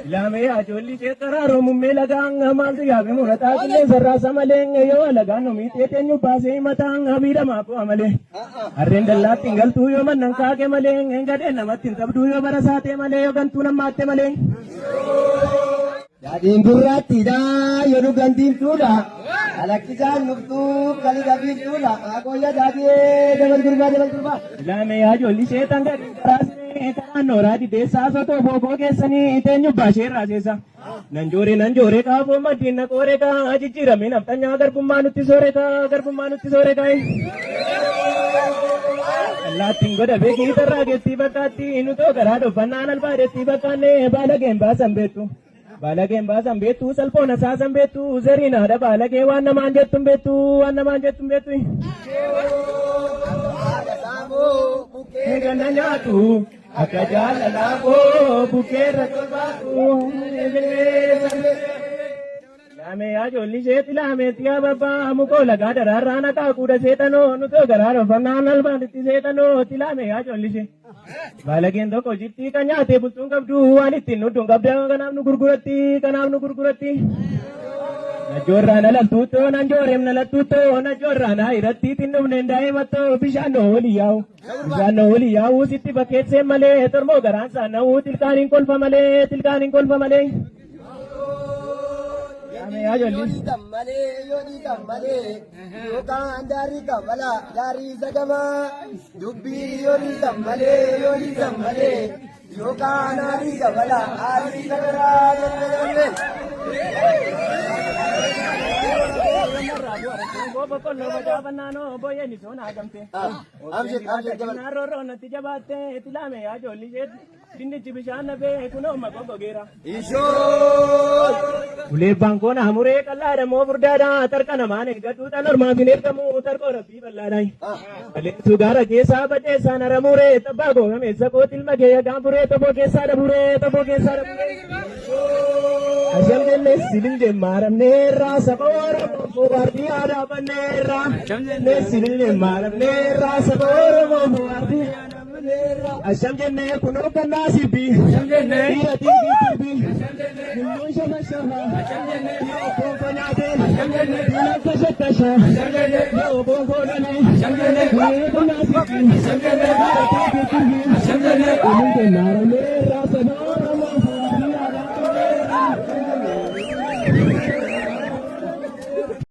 Ilame ajolli cheetara romumme lagang maltu yabe murata kille sarra samaleng yo lagan no mite tenyu pase matang abira mapo amale arrendalla tingal tu yo man nangka ke maleng engade namatin tabdu yo barasate male yo gantu namatte maleng jadi gurati da yo du gantin tuda alakisan nuktu kali gabi tuda ako ya jadi dewan kurba ilame ajolli cheetanga Karano radi desa soto bobo kesani tenyu basher rajesa nanjore ka bo madina kore ka ajijira minam tanya agar pumanutti sore ka Allah tingo da begi tarra getti bakati inu to garado bananal baretti bakane balagem basambetu salpona sasambetu zarina da balage wanna manjettum betu Gananyatu akajala labo bukera tolbatu lame ajolli setila metia baba amuko laga dararana ka kuda setano nuto gararo fananal banditi setano tilame ajolli se balagendo ko jitti kanyate bultung kabdu alitti nudung kabda kanamnu gurgurati Najorra nalattuto nanjorem nalattuto najorra nairatti tinnum nendai matto bishano oliyau sitti baketse male tormo garansa nau tilkanin kolfa male ame ajolli yoni kammale yokan dari zagama dubbi yoni kammale yokan ari kabala ari sagara Bokol lo baca banano boye ni sona gamte. Amjit naro ro nati jabate tilame ajolli jet dinni chibishana be kuno mago bogera. Isho Ule bangko na hamure kallara mo burdada tarkana mane gatu tanor ma biner kamu tarko rabbi balladai. Ale sugara kesa bate sana ramure tabago game sako tilmage gambure tabo kesa rabure Ajam jenne silil de maram nera sabora mo bardi ada banera jenne silil de maram nera sabora mo bardi ada banera ajam jenne kuno kana sibi ajam jenne ati tibi kullu shama shama ajam jenne ko panade ajam jenne dina kasha ajam jenne yo bongo nani ajam jenne ko kana sibi ajam jenne ati tibi ajam jenne kullu maram